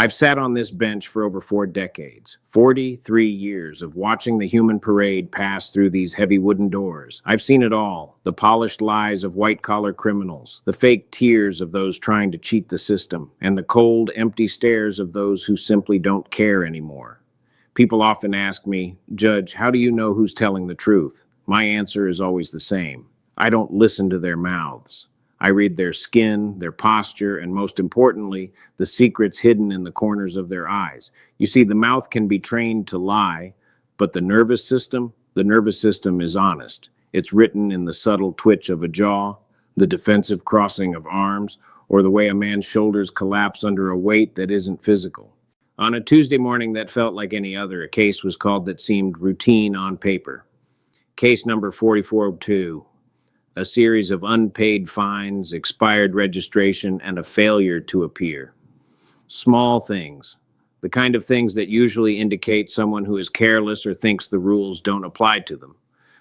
I've sat on this bench for over 4 decades, 43 years of watching the human parade pass through these heavy wooden doors. I've seen it all, the polished lies of white-collar criminals, the fake tears of those trying to cheat the system, and the cold, empty stares of those who simply don't care anymore. People often ask me, Judge, how do you know who's telling the truth? My answer is always the same. I don't listen to their mouths. I read their skin, their posture, and most importantly, the secrets hidden in the corners of their eyes. You see, the mouth can be trained to lie, but the nervous system is honest. It's written in the subtle twitch of a jaw, the defensive crossing of arms, or the way a man's shoulders collapse under a weight that isn't physical. On a Tuesday morning that felt like any other, a case was called that seemed routine on paper. Case number 4402. A series of unpaid fines, expired registration, and a failure to appear. Small things, the kind of things that usually indicate someone who is careless or thinks the rules don't apply to them.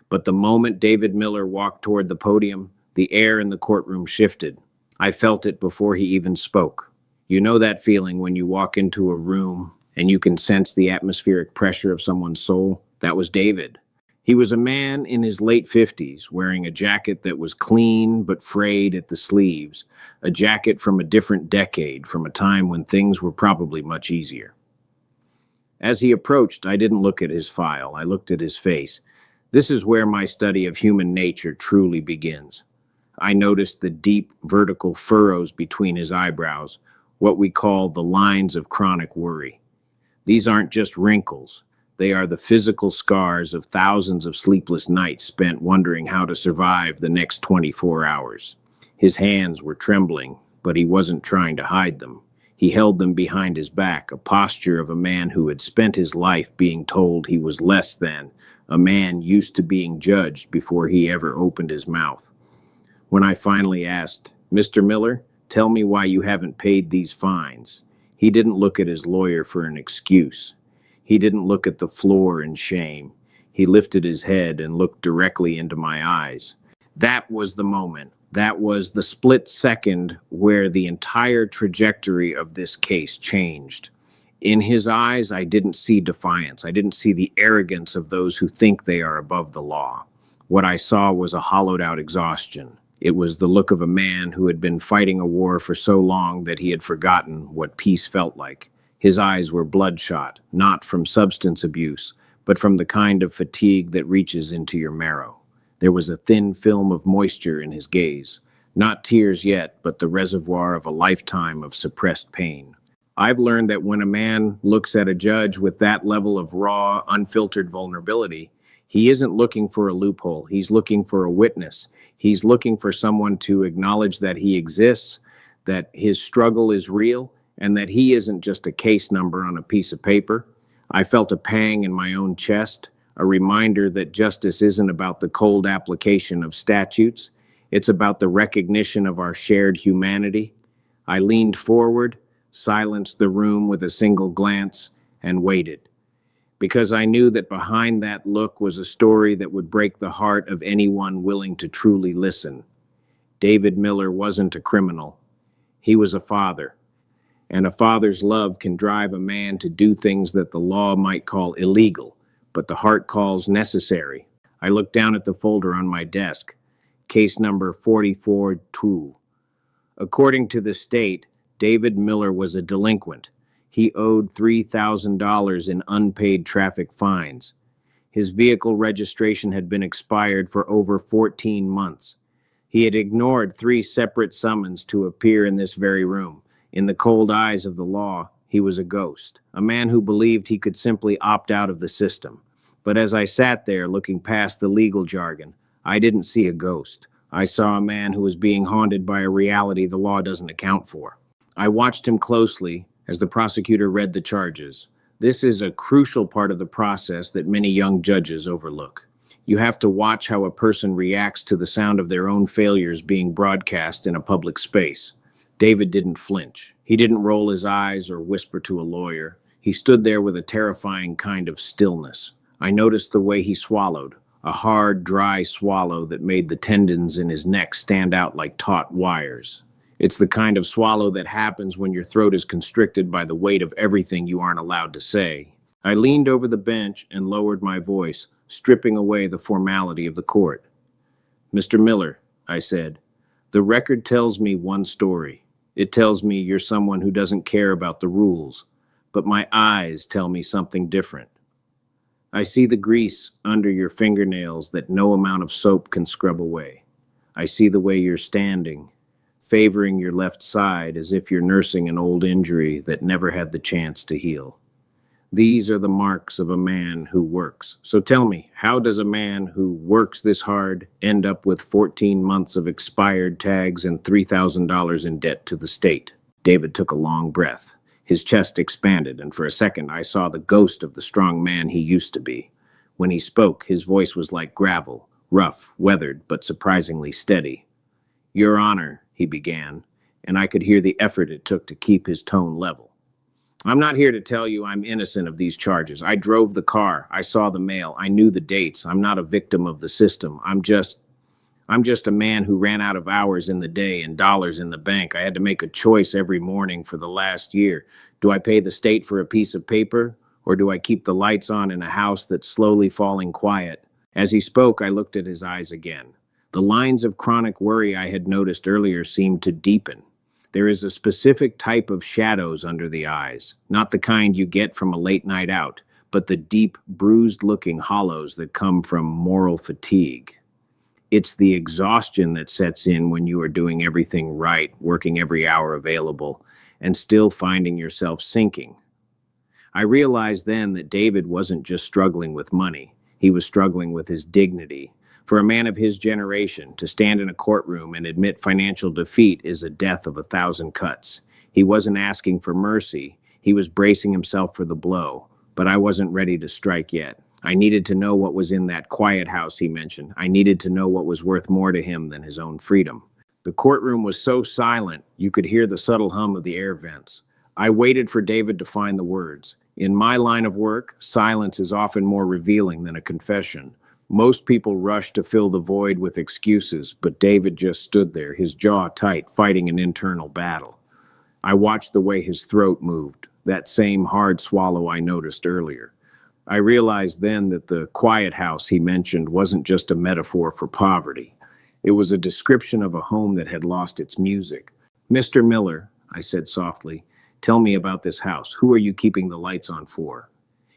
But the moment David Miller walked toward the podium, the air in the courtroom shifted. I felt it before he even spoke. You know that feeling when you walk into a room and you can sense the atmospheric pressure of someone's soul? That was David. He was a man in his late 50s, wearing a jacket that was clean but frayed at the sleeves, a jacket from a different decade, from a time when things were probably much easier. As he approached, I didn't look at his file, I looked at his face. This is where my study of human nature truly begins. I noticed the deep vertical furrows between his eyebrows, what we call the lines of chronic worry. These aren't just wrinkles. They are the physical scars of thousands of sleepless nights spent wondering how to survive the next 24 hours. His hands were trembling, but he wasn't trying to hide them. He held them behind his back, a posture of a man who had spent his life being told he was less than, a man used to being judged before he ever opened his mouth. When I finally asked, Mr. Miller, tell me why you haven't paid these fines, he didn't look at his lawyer for an excuse. He didn't look at the floor in shame. He lifted his head and looked directly into my eyes. That was the moment. That was the split second where the entire trajectory of this case changed. In his eyes, I didn't see defiance. I didn't see the arrogance of those who think they are above the law. What I saw was a hollowed-out exhaustion. It was the look of a man who had been fighting a war for so long that he had forgotten what peace felt like. His eyes were bloodshot, not from substance abuse, but from the kind of fatigue that reaches into your marrow. There was a thin film of moisture in his gaze. Not tears yet, but the reservoir of a lifetime of suppressed pain. I've learned that when a man looks at a judge with that level of raw, unfiltered vulnerability, he isn't looking for a loophole. He's looking for a witness. He's looking for someone to acknowledge that he exists, that his struggle is real, and that he isn't just a case number on a piece of paper. I felt a pang in my own chest, a reminder that justice isn't about the cold application of statutes. It's about the recognition of our shared humanity. I leaned forward, silenced the room with a single glance, and waited. Because I knew that behind that look was a story that would break the heart of anyone willing to truly listen. David Miller wasn't a criminal. He was a father. And a father's love can drive a man to do things that the law might call illegal, but the heart calls necessary. I looked down at the folder on my desk. Case number 44-2. According to the state, David Miller was a delinquent. He owed $3,000 in unpaid traffic fines. His vehicle registration had been expired for over 14 months. He had ignored 3 separate summons to appear in this very room. In the cold eyes of the law, he was a ghost, a man who believed he could simply opt out of the system. But as I sat there looking past the legal jargon, I didn't see a ghost. I saw a man who was being haunted by a reality the law doesn't account for. I watched him closely as the prosecutor read the charges. This is a crucial part of the process that many young judges overlook. You have to watch how a person reacts to the sound of their own failures being broadcast in a public space. David didn't flinch. He didn't roll his eyes or whisper to a lawyer. He stood there with a terrifying kind of stillness. I noticed the way he swallowed, a hard, dry swallow that made the tendons in his neck stand out like taut wires. It's the kind of swallow that happens when your throat is constricted by the weight of everything you aren't allowed to say. I leaned over the bench and lowered my voice, stripping away the formality of the court. Mr. Miller, I said, the record tells me one story. It tells me you're someone who doesn't care about the rules, but my eyes tell me something different. I see the grease under your fingernails that no amount of soap can scrub away. I see the way you're standing, favoring your left side as if you're nursing an old injury that never had the chance to heal. These are the marks of a man who works. So tell me, how does a man who works this hard end up with 14 months of expired tags and $3,000 in debt to the state? David took a long breath. His chest expanded, and for a second I saw the ghost of the strong man he used to be. When he spoke, his voice was like gravel, rough, weathered, but surprisingly steady. Your Honor, he began, and I could hear the effort it took to keep his tone level. I'm not here to tell you I'm innocent of these charges. I drove the car. I saw the mail. I knew the dates. I'm not a victim of the system. I'm just a man who ran out of hours in the day and dollars in the bank. I had to make a choice every morning for the last year. Do I pay the state for a piece of paper, or do I keep the lights on in a house that's slowly falling quiet? As he spoke, I looked at his eyes again. The lines of chronic worry I had noticed earlier seemed to deepen. There is a specific type of shadows under the eyes, not the kind you get from a late night out, but the deep, bruised-looking hollows that come from moral fatigue. It's the exhaustion that sets in when you are doing everything right, working every hour available, and still finding yourself sinking. I realized then that David wasn't just struggling with money. He was struggling with his dignity. For a man of his generation, to stand in a courtroom and admit financial defeat is a death of 1,000 cuts. He wasn't asking for mercy. He was bracing himself for the blow. But I wasn't ready to strike yet. I needed to know what was in that quiet house he mentioned. I needed to know what was worth more to him than his own freedom. The courtroom was so silent, you could hear the subtle hum of the air vents. I waited for David to find the words. In my line of work, silence is often more revealing than a confession. Most people rush to fill the void with excuses, but David just stood there, his jaw tight, fighting an internal battle. I watched the way his throat moved, that same hard swallow I noticed earlier. I realized then that the quiet house he mentioned wasn't just a metaphor for poverty. It was a description of a home that had lost its music. Mr. Miller, I said softly, tell me about this house. Who are you keeping the lights on for?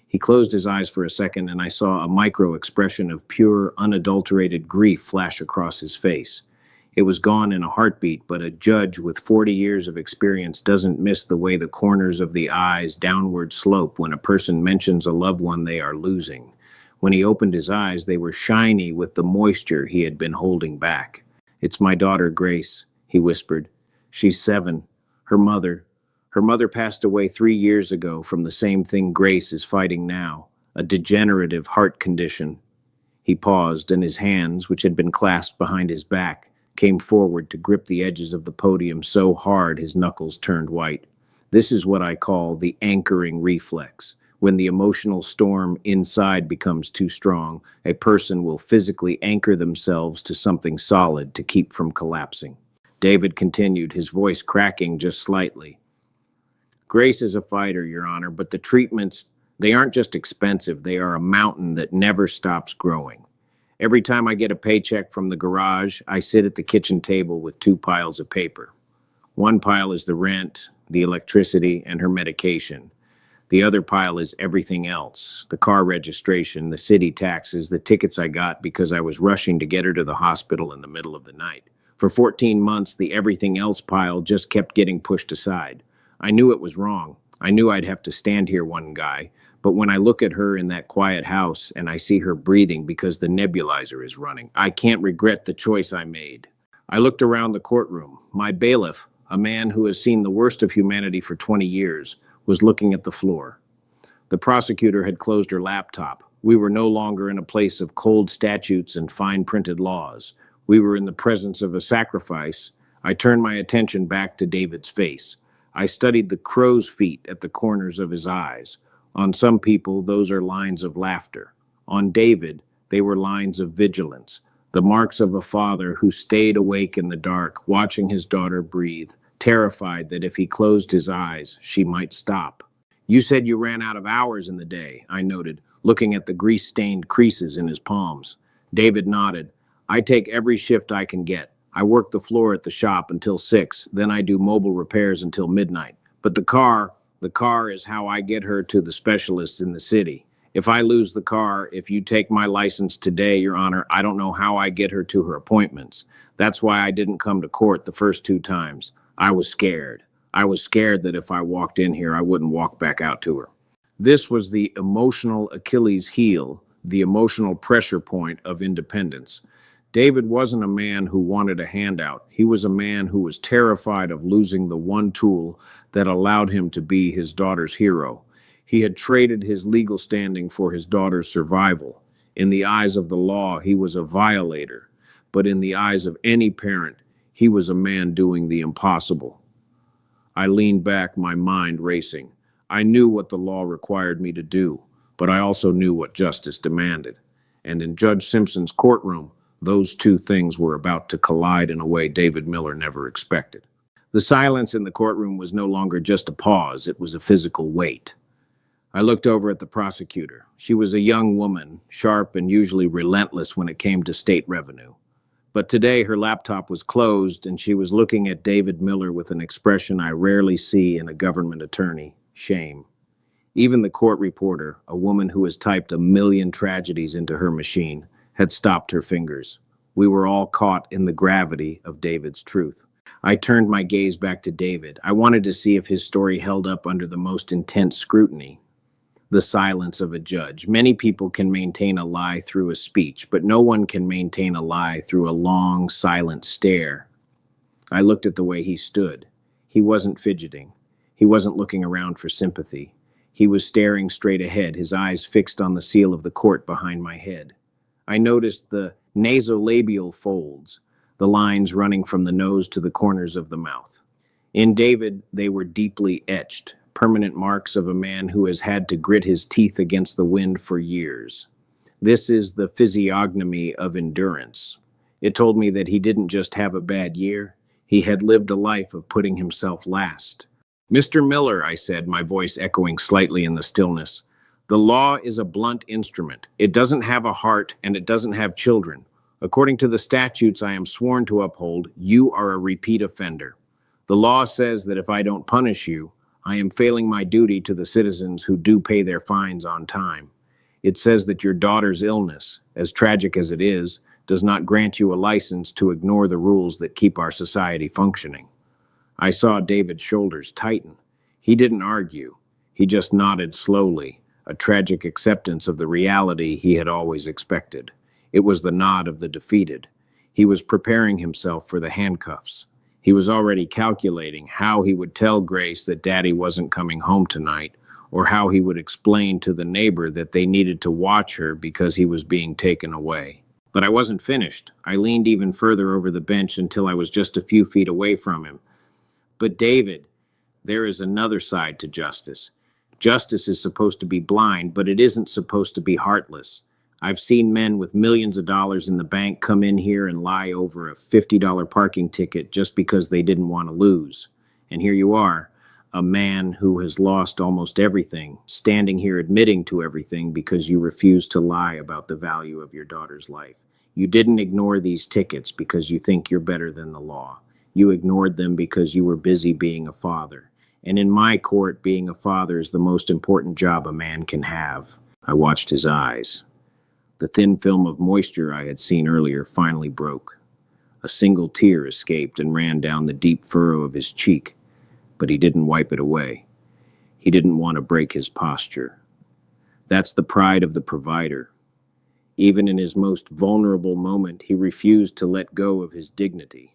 He closed his eyes for a second, and I saw a micro expression of pure, unadulterated grief flash across his face. It was gone in a heartbeat, but a judge with 40 years of experience doesn't miss the way the corners of the eyes downward slope when a person mentions a loved one they are losing. When he opened his eyes, they were shiny with the moisture he had been holding back. It's my daughter, Grace, he whispered. She's 7. Her mother passed away 3 years ago from the same thing Grace is fighting now, a degenerative heart condition. He paused, and his hands, which had been clasped behind his back, came forward to grip the edges of the podium so hard his knuckles turned white. This is what I call the anchoring reflex. When the emotional storm inside becomes too strong, a person will physically anchor themselves to something solid to keep from collapsing. David continued, his voice cracking just slightly. Grace is a fighter, Your Honor, but the treatments, they aren't just expensive, they are a mountain that never stops growing. Every time I get a paycheck from the garage, I sit at the kitchen table with 2 piles of paper. One pile is the rent, the electricity, and her medication. The other pile is everything else, the car registration, the city taxes, the tickets I got because I was rushing to get her to the hospital in the middle of the night. For 14 months, the everything else pile just kept getting pushed aside. I knew it was wrong. I knew I'd have to stand here one guy. But when I look at her in that quiet house and I see her breathing because the nebulizer is running, I can't regret the choice I made. I looked around the courtroom. My bailiff, a man who has seen the worst of humanity for 20 years, was looking at the floor. The prosecutor had closed her laptop. We were no longer in a place of cold statutes and fine-printed laws. We were in the presence of a sacrifice. I turned my attention back to David's face. I studied the crow's feet at the corners of his eyes. On some people, those are lines of laughter. On David, they were lines of vigilance. The marks of a father who stayed awake in the dark, watching his daughter breathe, terrified that if he closed his eyes, she might stop. You said you ran out of hours in the day, I noted, looking at the grease-stained creases in his palms. David nodded. I take every shift I can get. I work the floor at the shop until 6, then I do mobile repairs until midnight. But the car is how I get her to the specialists in the city. If I lose the car, if you take my license today, Your Honor, I don't know how I get her to her appointments. That's why I didn't come to court the first 2 times. I was scared. I was scared that if I walked in here, I wouldn't walk back out to her. This was the emotional Achilles heel, the emotional pressure point of independence. David wasn't a man who wanted a handout. He was a man who was terrified of losing the one tool that allowed him to be his daughter's hero. He had traded his legal standing for his daughter's survival. In the eyes of the law, he was a violator, but in the eyes of any parent, he was a man doing the impossible. I leaned back, my mind racing. I knew what the law required me to do, but I also knew what justice demanded. And in Judge Simpson's courtroom, those two things were about to collide in a way David Miller never expected. The silence in the courtroom was no longer just a pause, it was a physical weight. I looked over at the prosecutor. She was a young woman, sharp and usually relentless when it came to state revenue. But today her laptop was closed and she was looking at David Miller with an expression I rarely see in a government attorney: shame. Even the court reporter, a woman who has typed a million tragedies into her machine, had stopped her fingers. We were all caught in the gravity of David's truth. I turned my gaze back to David. I wanted to see if his story held up under the most intense scrutiny. The silence of a judge. Many people can maintain a lie through a speech, but no one can maintain a lie through a long, silent stare. I looked at the way he stood. He wasn't fidgeting. He wasn't looking around for sympathy. He was staring straight ahead, his eyes fixed on the seal of the court behind my head. I noticed the nasolabial folds, the lines running from the nose to the corners of the mouth. In David, they were deeply etched, permanent marks of a man who has had to grit his teeth against the wind for years. This is the physiognomy of endurance. It told me that he didn't just have a bad year, he had lived a life of putting himself last. Mr. Miller, I said, my voice echoing slightly in the stillness, the law is a blunt instrument. It doesn't have a heart and it doesn't have children. According to the statutes I am sworn to uphold, you are a repeat offender. The law says that if I don't punish you, I am failing my duty to the citizens who do pay their fines on time. It says that your daughter's illness, as tragic as it is, does not grant you a license to ignore the rules that keep our society functioning. I saw David's shoulders tighten. He didn't argue. He just nodded slowly, a tragic acceptance of the reality he had always expected. It was the nod of the defeated. He was preparing himself for the handcuffs. He was already calculating how he would tell Grace that Daddy wasn't coming home tonight, or how he would explain to the neighbor that they needed to watch her because he was being taken away. But I wasn't finished. I leaned even further over the bench until I was just a few feet away from him. But David, there is another side to justice. Justice is supposed to be blind, but it isn't supposed to be heartless. I've seen men with millions of dollars in the bank come in here and lie over a $50 parking ticket just because they didn't want to lose. And here you are, a man who has lost almost everything, standing here admitting to everything because you refused to lie about the value of your daughter's life. You didn't ignore these tickets because you think you're better than the law. You ignored them because you were busy being a father. And in my court, being a father is the most important job a man can have. I watched his eyes. The thin film of moisture I had seen earlier finally broke. A single tear escaped and ran down the deep furrow of his cheek, but he didn't wipe it away. He didn't want to break his posture. That's the pride of the provider. Even in his most vulnerable moment, he refused to let go of his dignity.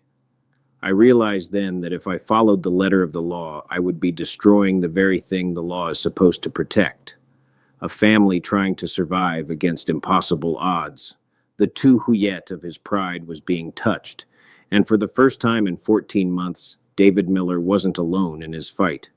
I realized then that if I followed the letter of the law, I would be destroying the very thing the law is supposed to protect. A family trying to survive against impossible odds. The tu huyet of his pride was being touched, and for the first time in 14 months, David Miller wasn't alone in his fight.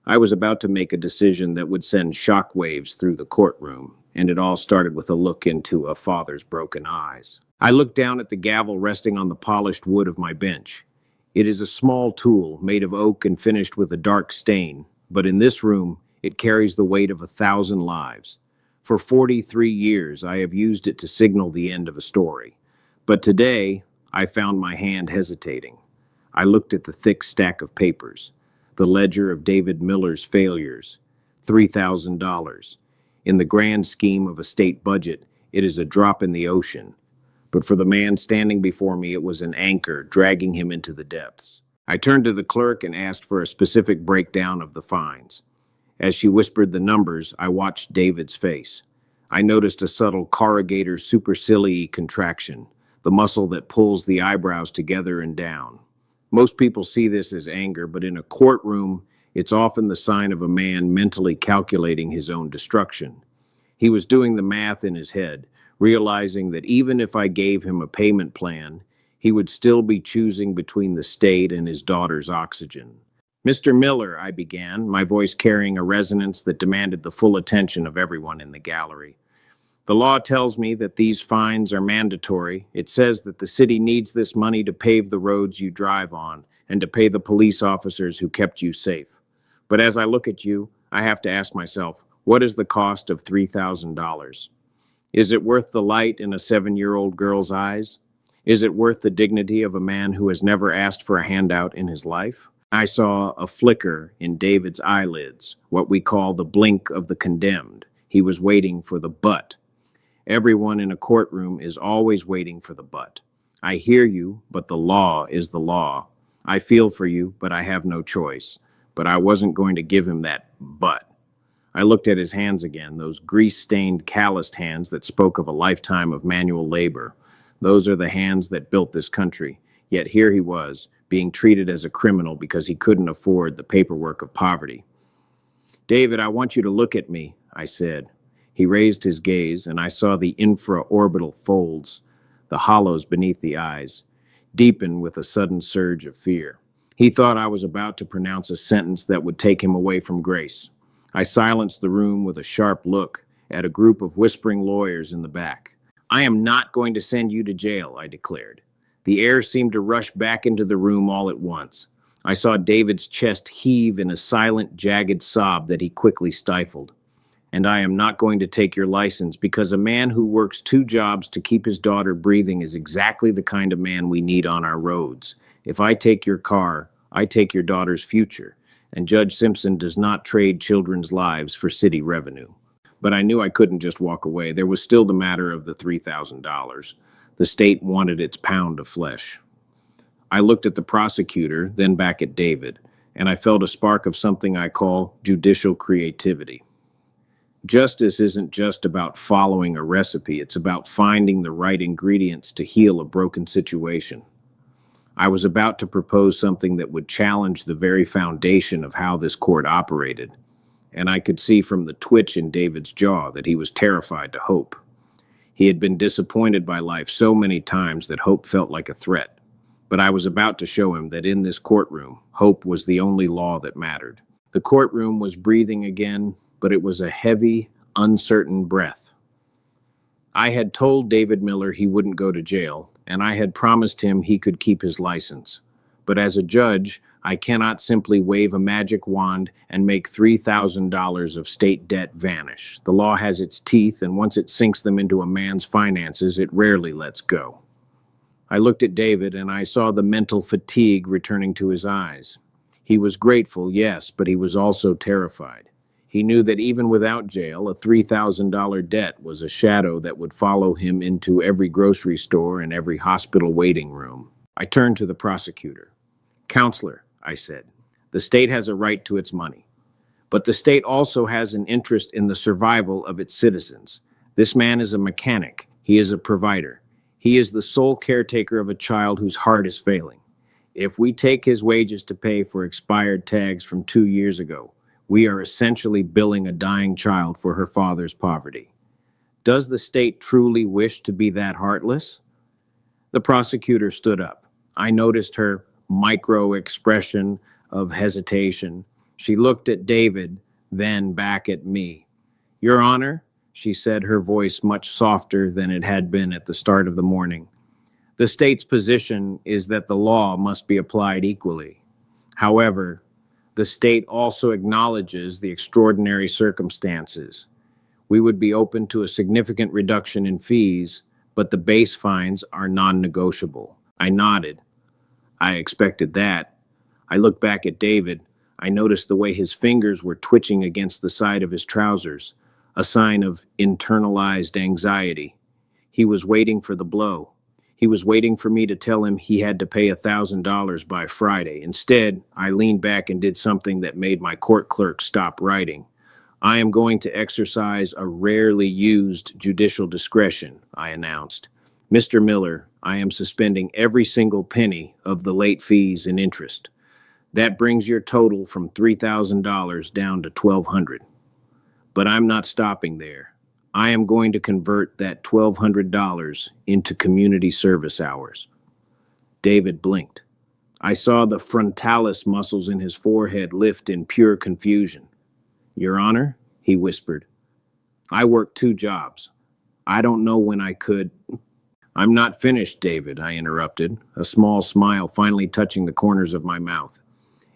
I was about to make a decision that would send shockwaves through the courtroom, and it all started with a look into a father's broken eyes. I looked down at the gavel resting on the polished wood of my bench. It is a small tool made of oak and finished with a dark stain, but in this room it carries the weight of 1,000 lives. For 43 years I have used it to signal the end of a story. But today I found my hand hesitating. I looked at the thick stack of papers, the ledger of David Miller's failures, $3,000. In the grand scheme of a state budget, it is a drop in the ocean. But for the man standing before me, it was an anchor dragging him into the depths. I turned to the clerk and asked for a specific breakdown of the fines. As she whispered the numbers, I watched David's face. I noticed a subtle corrugator supercilii contraction, the muscle that pulls the eyebrows together and down. Most people see this as anger, but in a courtroom, it's often the sign of a man mentally calculating his own destruction. He was doing the math in his head, realizing that even if I gave him a payment plan, he would still be choosing between the state and his daughter's oxygen. Mr. Miller, I began, my voice carrying a resonance that demanded the full attention of everyone in the gallery. The law tells me that these fines are mandatory. It says that the city needs this money to pave the roads you drive on and to pay the police officers who kept you safe. But as I look at you, I have to ask myself, what is the cost of $3,000? Is it worth the light in a 7-year-old girl's eyes? Is it worth the dignity of a man who has never asked for a handout in his life? I saw a flicker in David's eyelids, what we call the blink of the condemned. He was waiting for the but. Everyone in a courtroom is always waiting for the but. I hear you, but the law is the law. I feel for you, but I have no choice. But I wasn't going to give him that but. I looked at his hands again, those grease-stained, calloused hands that spoke of a lifetime of manual labor. Those are the hands that built this country. Yet here he was, being treated as a criminal because he couldn't afford the paperwork of poverty. David, I want you to look at me, I said. He raised his gaze, and I saw the infra-orbital folds, the hollows beneath the eyes, deepen with a sudden surge of fear. He thought I was about to pronounce a sentence that would take him away from grace. I silenced the room with a sharp look at a group of whispering lawyers in the back. I am not going to send you to jail, I declared. The air seemed to rush back into the room all at once. I saw David's chest heave in a silent, jagged sob that he quickly stifled. And I am not going to take your license because a man who works 2 jobs to keep his daughter breathing is exactly the kind of man we need on our roads. If I take your car, I take your daughter's future. And Judge Simpson does not trade children's lives for city revenue. But I knew I couldn't just walk away. There was still the matter of the $3,000. The state wanted its pound of flesh. I looked at the prosecutor, then back at David, and I felt a spark of something I call judicial creativity. Justice isn't just about following a recipe, it's about finding the right ingredients to heal a broken situation. I was about to propose something that would challenge the very foundation of how this court operated, and I could see from the twitch in David's jaw that he was terrified to hope. He had been disappointed by life so many times that hope felt like a threat, but I was about to show him that in this courtroom, hope was the only law that mattered. The courtroom was breathing again, but it was a heavy, uncertain breath. I had told David Miller he wouldn't go to jail, and I had promised him he could keep his license. But as a judge, I cannot simply wave a magic wand and make $3,000 of state debt vanish. The law has its teeth, and once it sinks them into a man's finances, it rarely lets go. I looked at David, and I saw the mental fatigue returning to his eyes. He was grateful, yes, but he was also terrified. He knew that even without jail, a $3,000 debt was a shadow that would follow him into every grocery store and every hospital waiting room. I turned to the prosecutor. Counselor, I said, the state has a right to its money, but the state also has an interest in the survival of its citizens. This man is a mechanic. He is a provider. He is the sole caretaker of a child whose heart is failing. If we take his wages to pay for expired tags from 2 years ago, we are essentially billing a dying child for her father's poverty. Does the state truly wish to be that heartless? The prosecutor stood up. I noticed her micro-expression of hesitation. She looked at David, then back at me. Your Honor, she said, her voice much softer than it had been at the start of the morning, The state's position is that the law must be applied equally. However, the state also acknowledges the extraordinary circumstances. We would be open to a significant reduction in fees, but the base fines are non-negotiable. I nodded. I expected that. I looked back at David. I noticed the way his fingers were twitching against the side of his trousers, a sign of internalized anxiety. He was waiting for the blow. He was waiting for me to tell him he had to pay $1,000 by Friday. Instead, I leaned back and did something that made my court clerk stop writing. I am going to exercise a rarely used judicial discretion, I announced. Mr. Miller, I am suspending every single penny of the late fees and interest. That brings your total from $3,000 down to $1,200. But I'm not stopping there. I am going to convert that $1,200 into community service hours. David blinked. I saw the frontalis muscles in his forehead lift in pure confusion. Your Honor, he whispered, I work 2 jobs. I don't know when I could. I'm not finished, David, I interrupted, a small smile finally touching the corners of my mouth.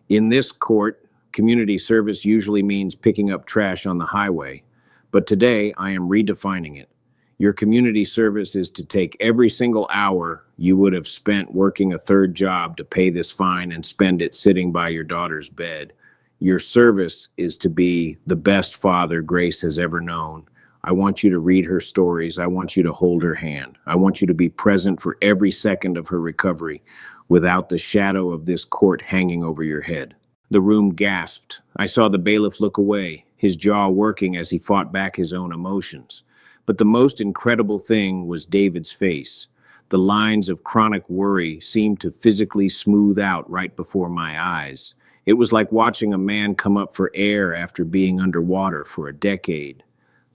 In this court, community service usually means picking up trash on the highway, but today I am redefining it. Your community service is to take every single hour you would have spent working a 3rd job to pay this fine and spend it sitting by your daughter's bed. Your service is to be the best father Grace has ever known. I want you to read her stories. I want you to hold her hand. I want you to be present for every second of her recovery without the shadow of this court hanging over your head. The room gasped. I saw the bailiff look away, his jaw working as he fought back his own emotions. But the most incredible thing was David's face. The lines of chronic worry seemed to physically smooth out right before my eyes. It was like watching a man come up for air after being underwater for a decade.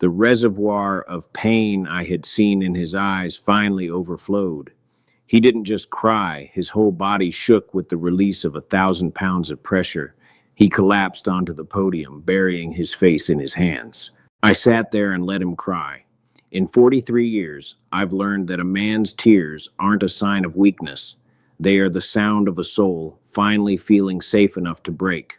The reservoir of pain I had seen in his eyes finally overflowed. He didn't just cry, his whole body shook with the release of 1,000 pounds of pressure. He collapsed onto the podium, burying his face in his hands. I sat there and let him cry. In 43 years, I've learned that a man's tears aren't a sign of weakness. They are the sound of a soul finally feeling safe enough to break.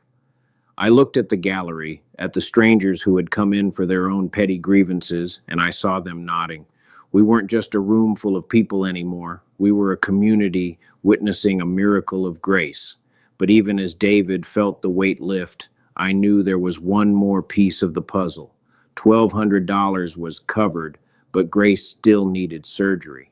I looked at the gallery, at the strangers who had come in for their own petty grievances, and I saw them nodding. We weren't just a room full of people anymore. We were a community witnessing a miracle of grace. But even as David felt the weight lift, I knew there was one more piece of the puzzle. $1,200 was covered, but Grace still needed surgery.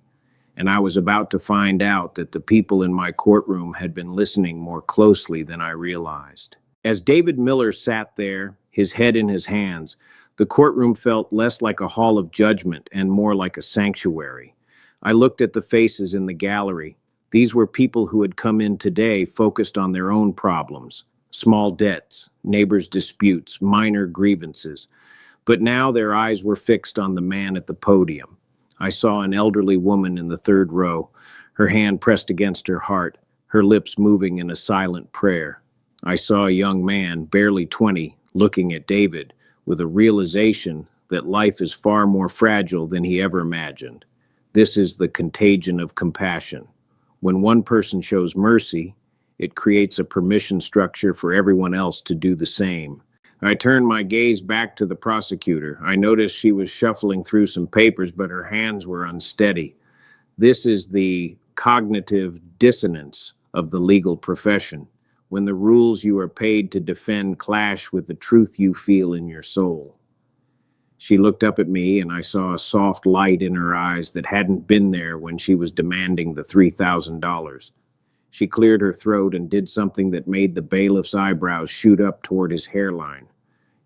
And I was about to find out that the people in my courtroom had been listening more closely than I realized. As David Miller sat there, his head in his hands, the courtroom felt less like a hall of judgment and more like a sanctuary. I looked at the faces in the gallery. These were people who had come in today focused on their own problems, small debts, neighbors' disputes, minor grievances. But now their eyes were fixed on the man at the podium. I saw an elderly woman in the 3rd row, her hand pressed against her heart, her lips moving in a silent prayer. I saw a young man, barely 20, looking at David with a realization that life is far more fragile than he ever imagined. This is the contagion of compassion. When one person shows mercy, it creates a permission structure for everyone else to do the same. I turned my gaze back to the prosecutor. I noticed she was shuffling through some papers, but her hands were unsteady. This is the cognitive dissonance of the legal profession, when the rules you are paid to defend clash with the truth you feel in your soul. She looked up at me, and I saw a soft light in her eyes that hadn't been there when she was demanding the $3,000. She cleared her throat and did something that made the bailiff's eyebrows shoot up toward his hairline.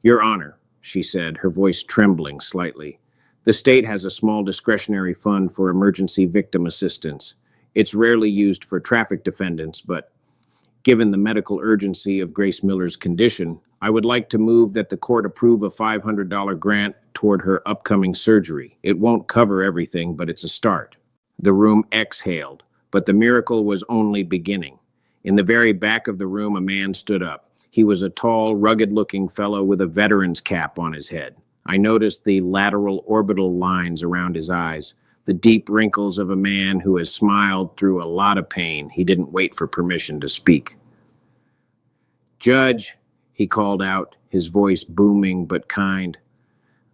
Your Honor, she said, her voice trembling slightly, the state has a small discretionary fund for emergency victim assistance. It's rarely used for traffic defendants, but given the medical urgency of Grace Miller's condition, I would like to move that the court approve a $500 grant toward her upcoming surgery. It won't cover everything, but it's a start. The room exhaled, but the miracle was only beginning. In the very back of the room, a man stood up. He was a tall, rugged-looking fellow with a veteran's cap on his head. I noticed the lateral orbital lines around his eyes. the deep wrinkles of a man who has smiled through a lot of pain. He didn't wait for permission to speak. "Judge," he called out, his voice booming but kind,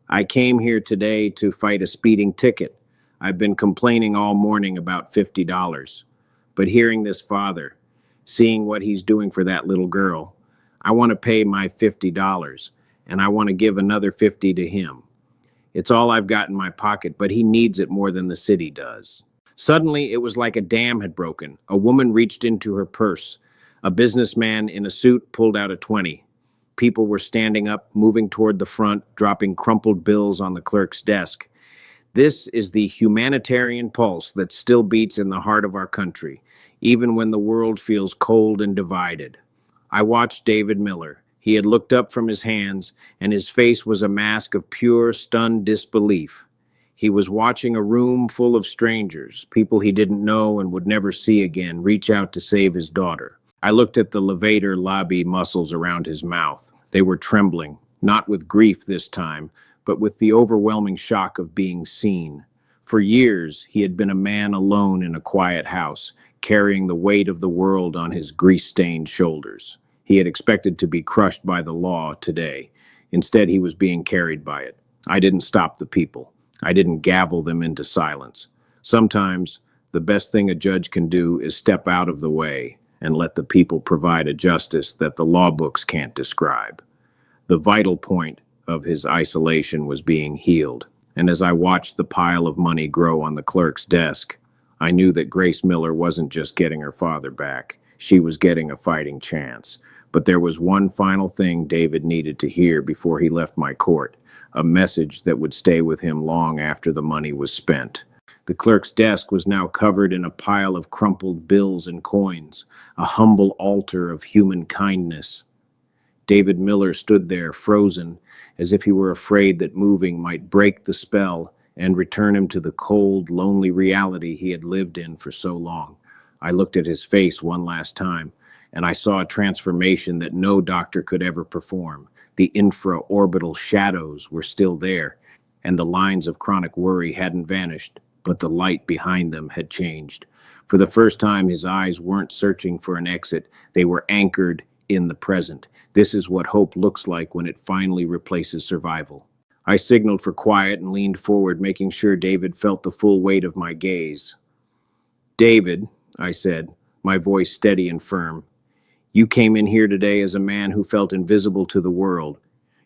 "I came here today to fight a speeding ticket. I've been complaining all morning about $50. But hearing this father, seeing what he's doing for that little girl, I want to pay my $50, and I want to give another 50 to him. It's all I've got in my pocket, but he needs it more than the city does." Suddenly, it was like a dam had broken. A woman reached into her purse. A businessman in a suit pulled out a 20. People were standing up, moving toward the front, dropping crumpled bills on the clerk's desk. This is the humanitarian pulse that still beats in the heart of our country, even when the world feels cold and divided. I watched David Miller. He had looked up from his hands, and his face was a mask of pure, stunned disbelief. He was watching a room full of strangers, people he didn't know and would never see again, reach out to save his daughter. I looked at the levator lobby muscles around his mouth. They were trembling, not with grief this time, but with the overwhelming shock of being seen. For years, he had been a man alone in a quiet house, carrying the weight of the world on his grease-stained shoulders. He had expected to be crushed by the law today. Instead, he was being carried by it. I didn't stop the people. I didn't gavel them into silence. Sometimes, the best thing a judge can do is step out of the way and let the people provide a justice that the law books can't describe. The vital point of his isolation was being healed, and as I watched the pile of money grow on the clerk's desk, I knew that Grace Miller wasn't just getting her father back. She was getting a fighting chance. But there was one final thing David needed to hear before he left my court, a message that would stay with him long after the money was spent. The clerk's desk was now covered in a pile of crumpled bills and coins, a humble altar of human kindness. David Miller stood there, frozen, as if he were afraid that moving might break the spell and return him to the cold, lonely reality he had lived in for so long. I looked at his face one last time, and I saw a transformation that no doctor could ever perform. The infra-orbital shadows were still there, and the lines of chronic worry hadn't vanished, but the light behind them had changed. For the first time, his eyes weren't searching for an exit. They were anchored in the present. This is what hope looks like when it finally replaces survival. I signaled for quiet and leaned forward, making sure David felt the full weight of my gaze. "David," I said, my voice steady and firm, "you came in here today as a man who felt invisible to the world.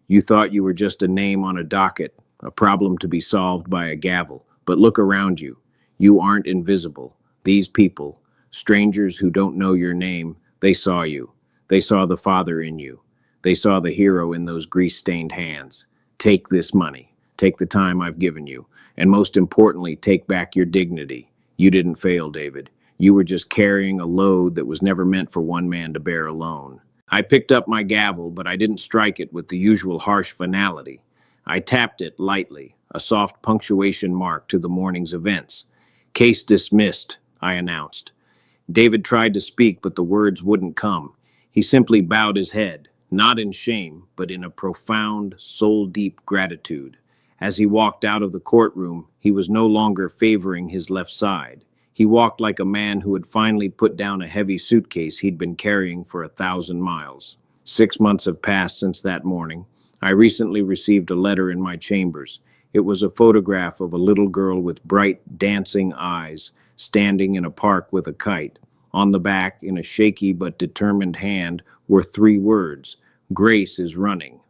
You thought you were just a name on a docket, a problem to be solved by a gavel. But look around you. You aren't invisible. These people, strangers who don't know your name, they saw you. They saw the father in you. They saw the hero in those grease-stained hands. Take this money. Take the time I've given you. And most importantly, take back your dignity. You didn't fail, David. You were just carrying a load that was never meant for one man to bear alone." I picked up my gavel, but I didn't strike it with the usual harsh finality. I tapped it lightly, a soft punctuation mark to the morning's events. "Case dismissed," I announced. David tried to speak, but the words wouldn't come. He simply bowed his head, not in shame, but in a profound, soul-deep gratitude. As he walked out of the courtroom, he was no longer favoring his left side. He walked like a man who had finally put down a heavy suitcase he'd been carrying for 1,000 miles. 6 months have passed since that morning. I recently received a letter in my chambers. It was a photograph of a little girl with bright, dancing eyes, standing in a park with a kite. On the back, in a shaky but determined hand, were 3 words: "Grace is running."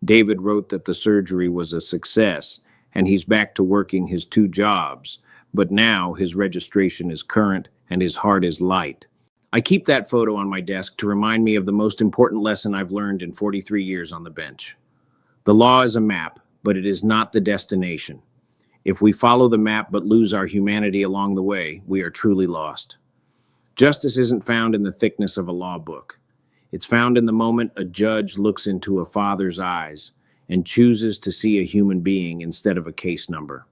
David wrote that the surgery was a success, and he's back to working his 2 jobs. But now his registration is current and his heart is light. I keep that photo on my desk to remind me of the most important lesson I've learned in 43 years on the bench. The law is a map, but it is not the destination. If we follow the map but lose our humanity along the way, we are truly lost. Justice isn't found in the thickness of a law book. It's found in the moment a judge looks into a father's eyes and chooses to see a human being instead of a case number.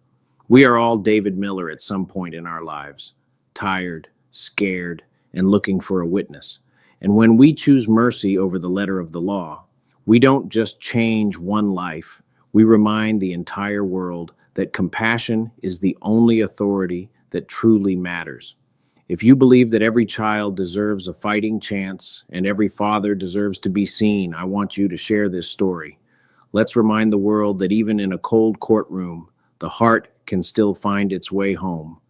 We are all David Miller at some point in our lives, tired, scared, and looking for a witness. And when we choose mercy over the letter of the law, we don't just change one life, We remind the entire world that compassion is the only authority that truly matters. If you believe that every child deserves a fighting chance and every father deserves to be seen, I want you to share this story. Let's remind the world that even in a cold courtroom, the heart can still find its way home.